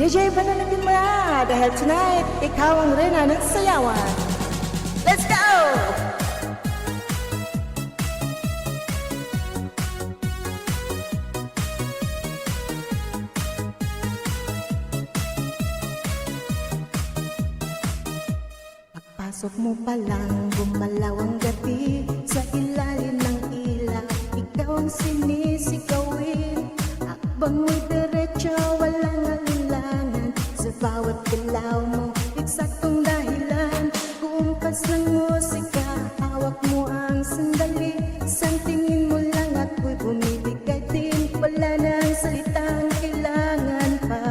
DJ pananatin mo na dahil tonight, ikaw ang reyna ng sayawan. Let's go! Pagpasok mo pa lang, gumalaw ang gabi sa ilalim ng ilaw. Ikaw ang sinisigawin, akbang mo'y diretso, walang alinlangan. Sa bawat galaw mo, eksaktong dahilan. Kumpas ng musika, hawak mo ang sandali. Isang tingin mo lang ako'y bumibigay din. Wala nang salitang kailangan pa.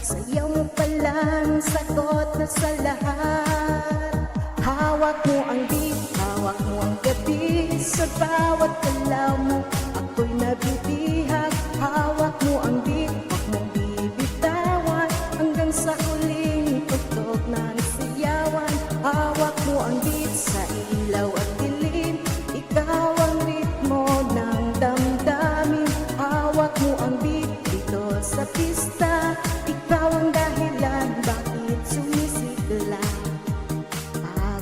Sayaw mo pa lang, sagot na sa lahat. Hawak mo ang beat, hawak mo ang gabi. Sa bawat galaw mo, ako'y nabibihag. Hawak mo ang beat, huwag mong bibitawan. Hanggang sa huling tutok ng siyawan. Hawak mo ang beat sa ilaw at dilim. Ikaw ang ritmo ng damdamin. Hawak mo ang beat dito sa pista. Ikaw ang dahilan bakit sumisigla.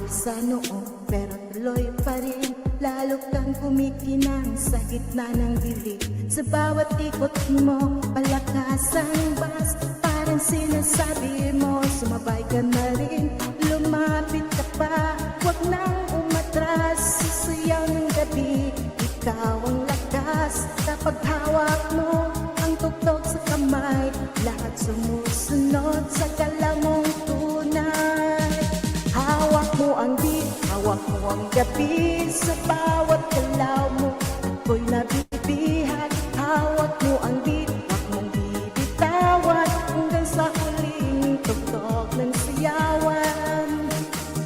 Sa noo pero tuloy pa rin. Lalo kang kumikinang sa gitna ng dilig. Sa bawat ikot mo, palakas ang bas. Parang sinasabi mo, sumabay ka na rin. Lumapit ka pa, huwag nang umatras. Sa sayaw ng gabi, ikaw ang lakas. Kapag hawak mo ang tuktok sa kamay, lahat sumusunod sa galaw mong tunay. Hawak mo ang beat, hawak mo ang gabi. Sa bawat galaw mo, ako'y nabibihag. Hawak mo ang beat, huwag mong bibitawan. Hanggang sa huling tugtog ng siyawan.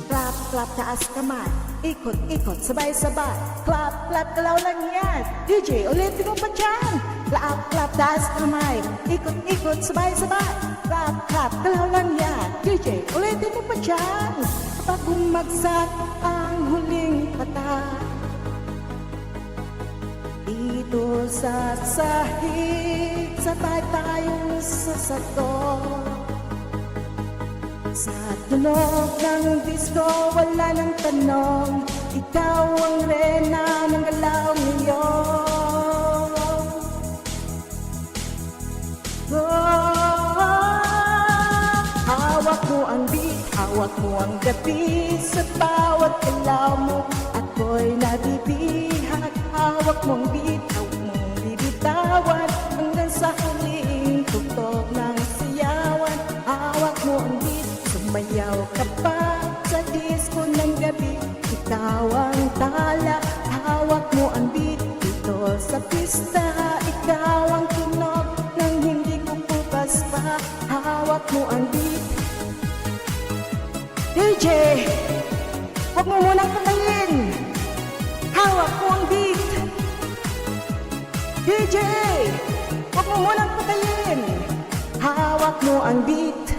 Clap, clap, taas kamay. Ikot, ikot, sabay-sabay. Clap, clap, galaw lang yan. DJ, ulitin mo pa dyan. Clap, clap, taas kamay. Ikot, ikot, sabay-sabay. Clap, clap, galaw lang yan. DJ, ulitin mo pa dyan. Kapag bumagsak ang huling patak, dito sa sahig, sabay tayong sasagot. Sa tunog ng disco, wala nang tanong. Ikaw ang reyna ng galaw ngayon. Hawak mo ang beat, hawak mo ang gabi. Sa bawat galaw mo, ako'y nabibihag. Hawak mong beat, hawak mong bibitawan. Hanggang sa huling tugtog ng siyawan. Hawak mo ang beat, sumayaw ka pa sa disco ng gabi. Ikaw ang tala, hawak mo ang beat dito sa pista. Ikaw ang tunog ng hindi kukupas pa. Hawak mo ang beat. DJ, huwag mo munang patayin. Hawak mo ang beat. DJ, huwag mo munang patayin. Hawak mo ang beat.